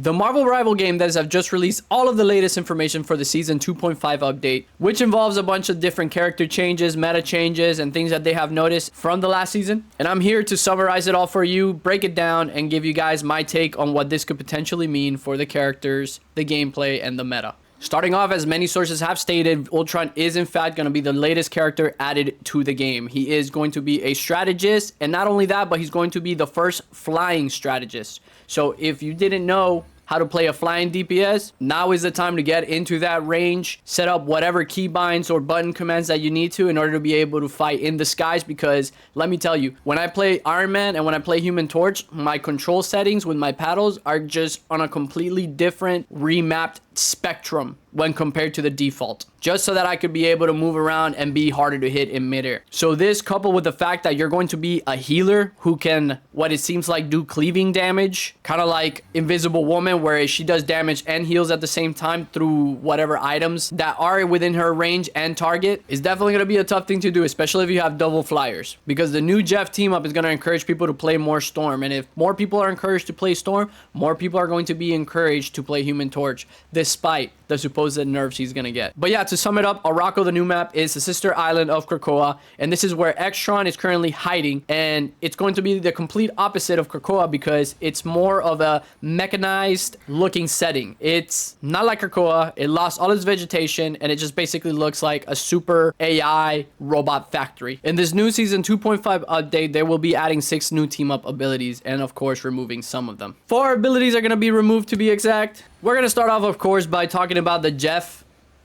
the Marvel Rival game that have just released all of the latest information for the Season 2.5 update, which involves a bunch of different character changes, meta changes, and things that they have noticed from the last season. And I'm here to summarize it all for you, break it down, and give you guys my take on what this could potentially mean for the characters, the gameplay, and the meta. Starting off, as many sources have stated, Ultron is in fact going to be the latest character added to the game. He is going to be a strategist, and not only that, but he's going to be the first flying strategist. So if you didn't know how to play a flying DPS, now is the time to get into that range, set up whatever keybinds or button commands that you need to in order to be able to fight in the skies, because let me tell you, when I play Iron Man and when I play Human Torch, my control settings with my paddles are just on a completely different remapped spectrum when compared to the default, just so that I could be able to move around and be harder to hit in midair. So this, coupled with the fact that you're going to be a healer who can, what it seems like, do cleaving damage, kind of like Invisible Woman, where she does damage and heals at the same time through whatever items that are within her range and target, is definitely going to be a tough thing to do, especially if you have double flyers, because the new Jeff team up is going to encourage people to play more Storm, and if more people are encouraged to play Storm, more people are going to be encouraged to play Human Torch, despite the supposed nerfs he's gonna get. But yeah, to sum it up, Araco, the new map, is the sister island of Krakoa, and this is where Extron is currently hiding, and it's going to be the complete opposite of Krakoa because it's more of a mechanized looking setting. It's not like Krakoa. It lost all its vegetation, and it just basically looks like a super AI robot factory. In this new season 2.5 update, they will be adding 6 new team up abilities, and of course removing some of them. 4 abilities are gonna be removed, to be exact. We're gonna start off, of course, by talking about the Jeff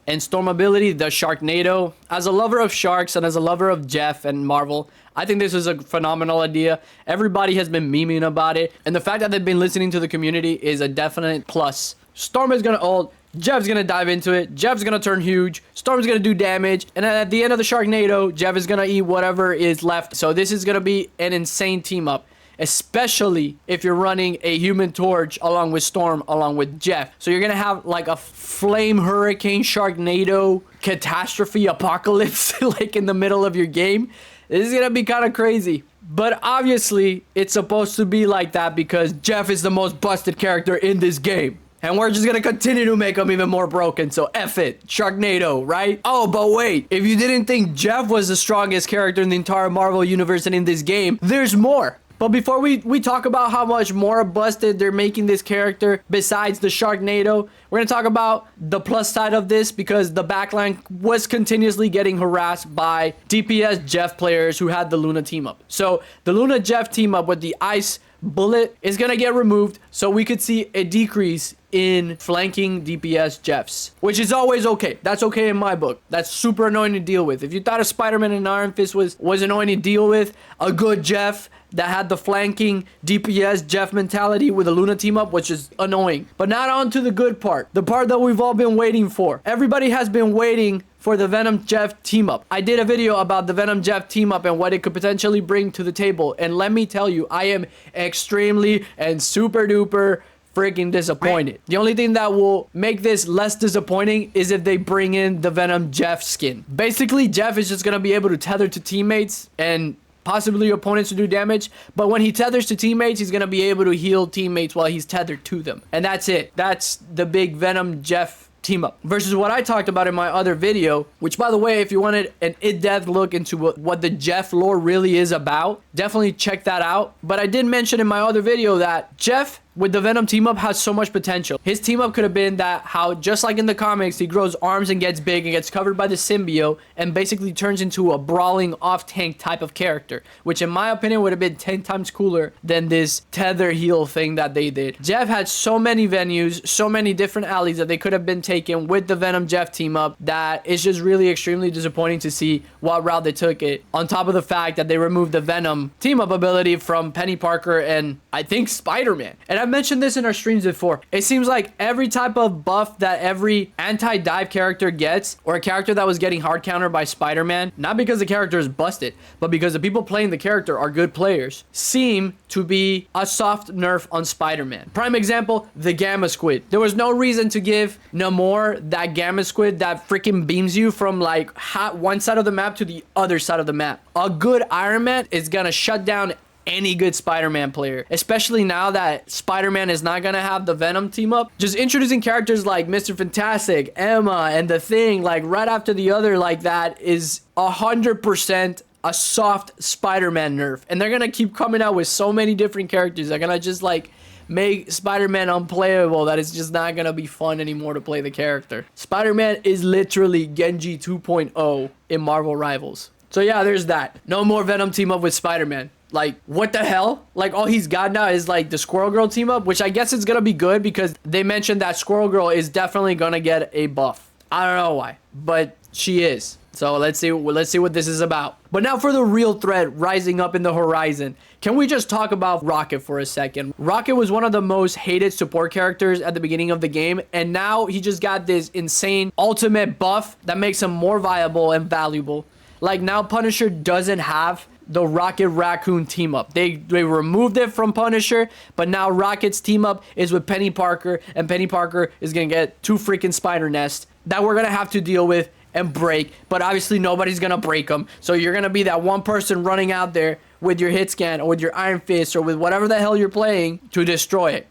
and Storm ability, the Sharknado. As a lover of sharks and as a lover of Jeff and Marvel, I think this is a phenomenal idea. Everybody has been memeing about it, and the fact that they've been listening to the community is a definite plus. Storm is gonna ult, Jeff's gonna dive into it, Jeff's gonna turn huge, Storm's gonna do damage, and then at the end of the Sharknado, Jeff is gonna eat whatever is left. So this is gonna be an insane team up, especially if you're running a Human Torch along with Storm along with Jeff. So you're gonna have like a flame hurricane Sharknado catastrophe apocalypse like in the middle of your game. This is gonna be kind of crazy, but obviously it's supposed to be like that because Jeff is the most busted character in this game, and we're just gonna continue to make him even more broken. So F it, Sharknado, right? Oh, but wait, if you didn't think Jeff was the strongest character in the entire Marvel universe and in this game, there's more. But before we talk about how much more busted they're making this character besides the Sharknado, we're going to talk about the plus side of this, because the backline was continuously getting harassed by DPS Jeff players who had the Luna team up. So the Luna Jeff team up with the Ice Bullet is going to get removed, so we could see a decrease in flanking DPS Jeffs, which is always okay. That's okay in my book. That's super annoying to deal with. If you thought a Spider-Man and Iron Fist was annoying to deal with, a good Jeff that had the flanking DPS Jeff mentality with a Luna team up, which is annoying. But not on to the good part, the part that we've all been waiting for. Everybody has been waiting for the Venom Jeff team up. I did a video about the Venom Jeff team up and what it could potentially bring to the table, and let me tell you, I am extremely and super duper freaking disappointed. The only thing that will make this less disappointing is if they bring in the Venom Jeff skin. Basically, Jeff is just gonna be able to tether to teammates and possibly opponents to do damage, but when he tethers to teammates, he's gonna be able to heal teammates while he's tethered to them, and that's it. That's the big Venom Jeff team up versus what I talked about in my other video, which, by the way, if you wanted an in-depth look into what the Jeff lore really is about, definitely check that out. But I did mention in my other video that Jeff with the Venom team up has so much potential. His team up could have been that how, just like in the comics, he grows arms and gets big and gets covered by the symbiote and basically turns into a brawling off-tank type of character, which in my opinion would have been 10 times cooler than this tether heal thing that they did. Jeff had so many venues, so many different alleys that they could have been taken with the Venom Jeff team up that it's just really extremely disappointing to see what route they took it, on top of the fact that they removed the Venom team up ability from Penny Parker and I think Spider-Man. And I've mentioned this in our streams before. It seems like every type of buff that every anti-dive character gets, or a character that was getting hard countered by Spider-Man, not because the character is busted, but because the people playing the character are good players, seem to be a soft nerf on Spider-Man. Prime example, the Gamma Squid. There was no reason to give Namor that Gamma Squid that freaking beams you from like one side of the map to the other side of the map. A good Iron Man is gonna shut down any good Spider-Man player, especially now that Spider-Man is not gonna have the Venom team up. Just introducing characters like Mr. Fantastic, Emma, and the Thing, like right after the other, like that is 100% a soft Spider-Man nerf. And they're gonna keep coming out with so many different characters. They're gonna just like make Spider-Man unplayable, that it's just not gonna be fun anymore to play the character. Spider-Man is literally Genji 2.0 in Marvel Rivals. So yeah, there's that. No more Venom team up with Spider-Man. Like, what the hell? Like, all he's got now is, like, the Squirrel Girl team up, which I guess is gonna be good because they mentioned that Squirrel Girl is definitely gonna get a buff. I don't know why, but she is. So let's see what this is about. But now for the real threat rising up in the horizon. Can we just talk about Rocket for a second? Rocket was one of the most hated support characters at the beginning of the game, and now he just got this insane ultimate buff that makes him more viable and valuable. Like, now Punisher doesn't have the Rocket Raccoon team up. They removed it from Punisher, but now Rocket's team up is with Penny Parker, and Penny Parker is gonna get 2 freaking spider nests that we're gonna have to deal with and break, but obviously nobody's gonna break them. So you're gonna be that one person running out there with your hit scan or with your Iron Fist or with whatever the hell you're playing to destroy it.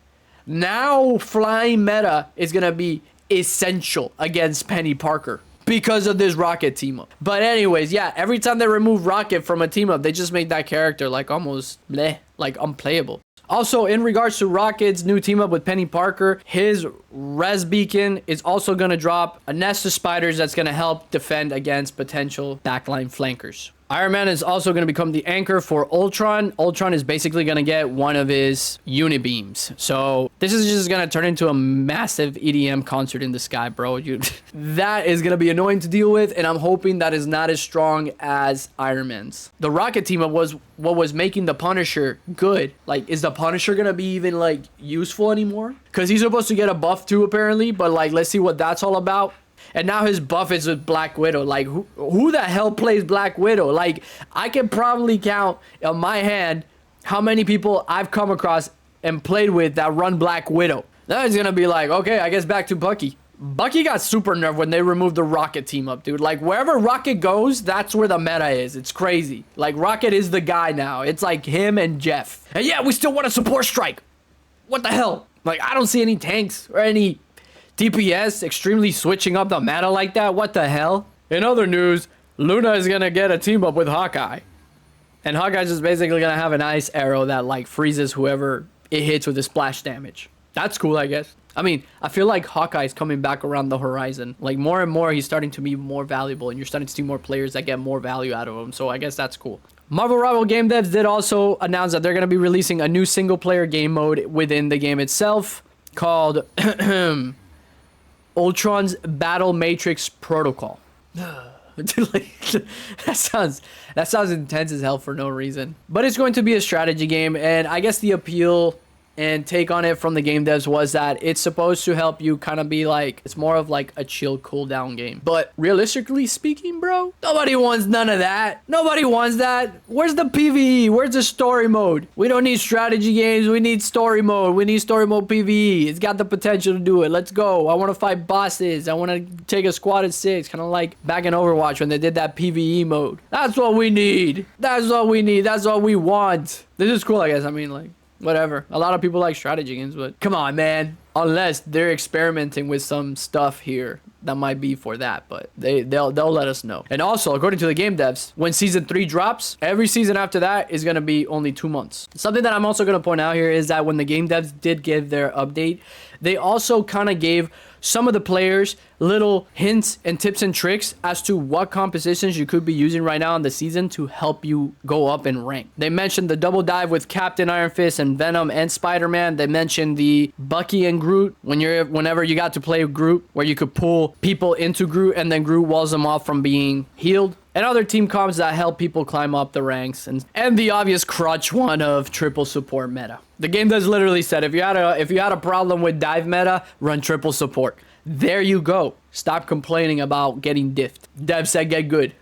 Now flying meta is gonna be essential against Penny Parker because of this Rocket team up. But anyways, yeah, every time they remove Rocket from a team up, they just make that character like almost bleh, like unplayable. Also, in regards to Rocket's new team up with Penny Parker, his res beacon is also going to drop a nest of spiders that's going to help defend against potential backline flankers. Iron Man is also going to become the anchor for Ultron. Ultron is basically going to get one of his unibeams. So this is just going to turn into a massive EDM concert in the sky, bro. That is going to be annoying to deal with, and I'm hoping that is not as strong as Iron Man's. The Rocket team up was what was making the Punisher good. Like, is the Punisher going to be even, like, useful anymore? Because he's supposed to get a buff too, apparently, but, like, let's see what that's all about. And now his buff is with Black Widow. Like, who the hell plays Black Widow? Like, I can probably count on my hand how many people I've come across and played with that run Black Widow. Now it's gonna be like, okay, I guess back to Bucky. Bucky got super nerfed when they removed the Rocket team up, dude. Like, wherever Rocket goes, that's where the meta is. It's crazy. Like, Rocket is the guy now. It's like him and Jeff. And yeah, we still want a support strike. What the hell? Like, I don't see any tanks or any DPS extremely switching up the meta like that. What the hell? In other news, Luna is gonna get a team up with Hawkeye, and Hawkeye's just basically gonna have an ice arrow that like freezes whoever it hits with the splash damage. That's cool, I guess. I mean, I feel like Hawkeye's coming back around the horizon. Like, more and more he's starting to be more valuable, and you're starting to see more players that get more value out of him. So I guess that's cool. Marvel Rival Game Devs did also announce that they're gonna be releasing a new single player game mode within the game itself called Ultron's Battle Matrix Protocol. That sounds intense as hell for no reason. But it's going to be a strategy game, and I guess the appeal and take on it from the game devs was that it's supposed to help you kind of be like, it's more of like a chill cooldown game. But realistically speaking, bro, nobody wants none of that. Nobody wants that. Where's the PvE? Where's the story mode? We don't need strategy games. We need story mode. We need story mode PvE. It's got the potential to do it. Let's go. I want to fight bosses. I want to take a squad of 6, kind of like back in Overwatch when they did that PvE mode. That's what we need. That's what we need. That's what we want. This is cool, I guess. I mean, like, whatever. A lot of people like strategy games, but come on, man. Unless they're experimenting with some stuff here that might be for that, but they'll let us know. And also, according to the game devs, when season 3 drops, every season after that is gonna be only 2 months. Something that I'm also gonna point out here is that when the game devs did give their update, they also kind of gave some of the players little hints and tips and tricks as to what compositions you could be using right now in the season to help you go up in rank. They mentioned the double dive with Captain Iron Fist and Venom and Spider-Man. They mentioned the Bucky and Groot whenever you got to play Groot, where you could pull people into Groot and then Groot walls them off from being healed. And other team comps that help people climb up the ranks, and the obvious crutch one of triple support meta. The game does literally said if you had a problem with dive meta, run triple support. There you go. Stop complaining about getting diffed. Dev said get good.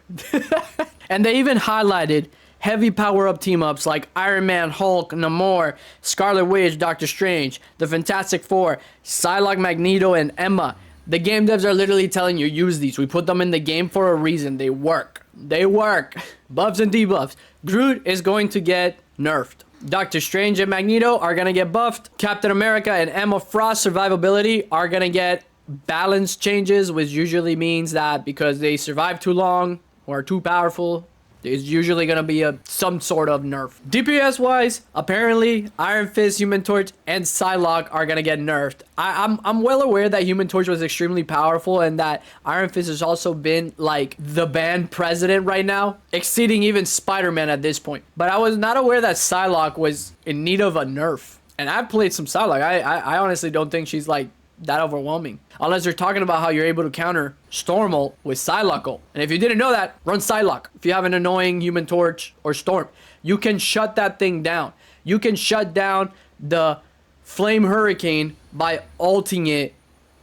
And they even highlighted heavy power-up team-ups like Iron Man, Hulk, Namor, Scarlet Witch, Doctor Strange, the Fantastic Four, Psylocke, Magneto, and Emma. The game devs are literally telling you, use these. We put them in the game for a reason. They work. They work. Buffs and debuffs. Groot is going to get nerfed. Doctor Strange and Magneto are gonna get buffed. Captain America and Emma Frost survivability are gonna get balance changes, which usually means that because they survive too long or are too powerful, there's usually gonna be some sort of nerf. DPS wise, apparently Iron Fist, Human Torch, and Psylocke are gonna get nerfed. I'm well aware that Human Torch was extremely powerful and that Iron Fist has also been like the band president right now, exceeding even Spider-Man at this point. But I was not aware that Psylocke was in need of a nerf. And I've played some Psylocke. I honestly don't think she's like that overwhelming. Unless you're talking about how you're able to counter Storm ult with Psylocke ult. And if you didn't know that, run Psylocke. If you have an annoying Human Torch or Storm, you can shut that thing down. You can shut down the Flame Hurricane by ulting it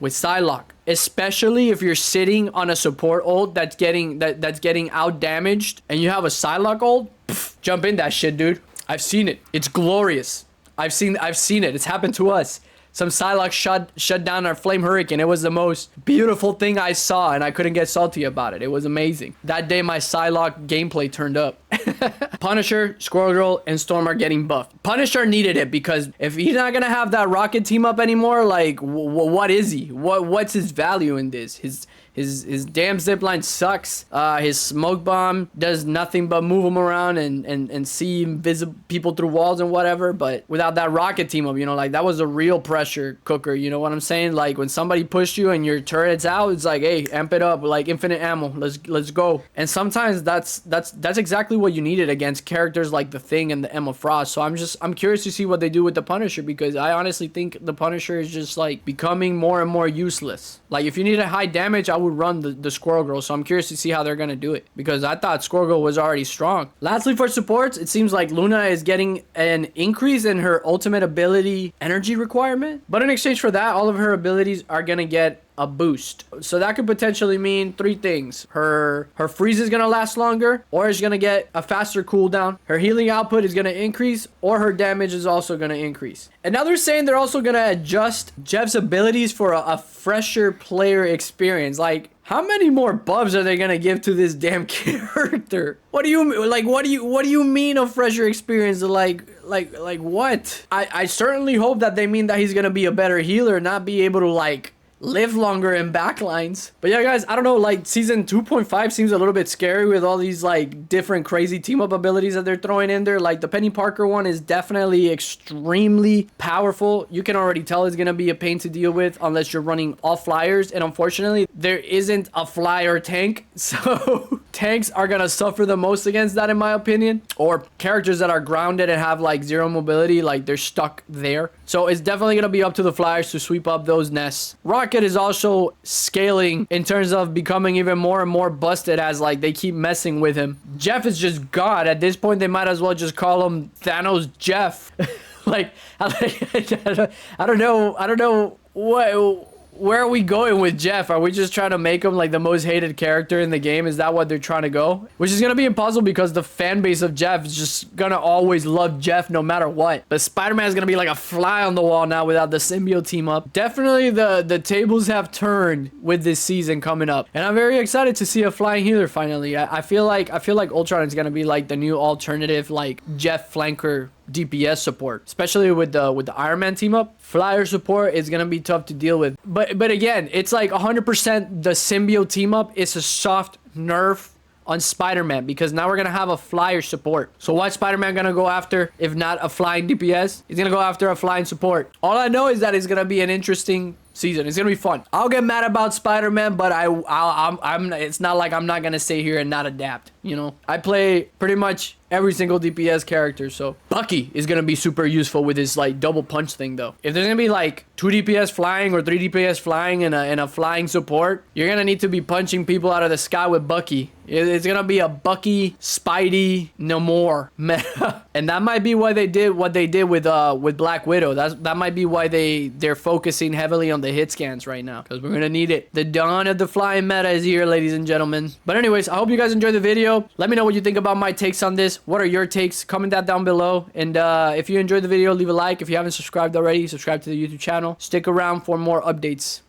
with Psylocke. Especially if you're sitting on a support ult that's getting out damaged and you have a Psylocke ult, jump in that shit, dude. I've seen it. It's glorious. I've seen it. It's happened to us. Some Psylocke shut down our Flame Hurricane. It was the most beautiful thing I saw, and I couldn't get salty about it. It was amazing. That day, my Psylocke gameplay turned up. Punisher, Squirrel Girl, and Storm are getting buffed. Punisher needed it because if he's not gonna have that Rocket team up anymore, like, what is he? What's his value in this? His damn zipline sucks. His smoke bomb does nothing but move him around and see invisible people through walls and whatever. But without that Rocket team up, you know, like that was a real pressure cooker. You know what I'm saying? Like when somebody pushed you and your turret's out, it's like, hey, amp it up, like infinite ammo. Let's go. And sometimes that's exactly what you needed against characters like the Thing and the Emma Frost. So I'm curious to see what they do with the Punisher, because I honestly think the Punisher is just like becoming more and more useless. Like if you need a high damage, I would run the Squirrel Girl. So I'm curious to see how they're gonna do it, because I thought Squirrel Girl was already strong. Lastly, for supports, it seems like Luna is getting an increase in her ultimate ability energy requirement, but in exchange for that, all of her abilities are gonna get a boost. So that could potentially mean three things. Her freeze is gonna last longer, or is gonna get a faster cooldown. Her healing output is gonna increase, or her damage is also gonna increase. And now they're saying they're also gonna adjust Jeff's abilities for a fresher player experience. Like, how many more buffs are they gonna give to this damn character? What do you mean a fresher experience? Like what? I certainly hope that they mean that he's gonna be a better healer, not be able to like live longer in backlines. But yeah, guys, I don't know, like season 2.5 seems a little bit scary with all these like different crazy team up abilities that they're throwing in there. Like the Penny Parker one is definitely extremely powerful. You can already tell it's gonna be a pain to deal with unless you're running all flyers, and unfortunately there isn't a flyer tank, so tanks are gonna suffer the most against that, in my opinion, or characters that are grounded and have like zero mobility, like they're stuck there. So it's definitely gonna be up to the flyers to sweep up those nests. Rocket is also scaling in terms of becoming even more and more busted as like they keep messing with him. Jeff is just God. At this point, they might as well just call him Thanos Jeff. Like, I don't know where are we going with Jeff? Are we just trying to make him like the most hated character in the game? Is that what they're trying to go? Which is gonna be impossible because the fan base of Jeff is just gonna always love Jeff no matter what. But Spider-Man is gonna be like a fly on the wall now without the symbiote team up. Definitely the tables have turned with this season coming up, and I'm very excited to see a flying healer finally. I feel like Ultron is gonna be like the new alternative like Jeff flanker DPS support, especially with the Iron Man team up. Flyer support is gonna be tough to deal with, but again, it's like 100% the symbiote team up is a soft nerf on Spider-Man, because now we're gonna have a flyer support. So what's Spider-Man gonna go after if not a flying DPS? He's gonna go after a flying support. All I know is that it's gonna be an interesting season. It's gonna be fun. I'll get mad about Spider-Man, but I'm it's not like I'm not gonna stay here and not adapt. You know, I play pretty much every single DPS character, so Bucky is gonna be super useful with his like double punch thing though. If there's gonna be like 2 DPS flying or 3 DPS flying and a flying support, you're gonna need to be punching people out of the sky with Bucky. It's gonna be a Bucky, Spidey, no more meta. And that might be why they did what they did with Black Widow. That might be why they're focusing heavily on the hit scans right now, because we're gonna need it. The dawn of the flying meta is here, ladies and gentlemen. But anyways, I hope you guys enjoyed the video. Let me know what you think about my takes on this. What are your takes? Comment that down below. And if you enjoyed the video, leave a like. If you haven't subscribed already, subscribe to the YouTube channel. Stick around for more updates.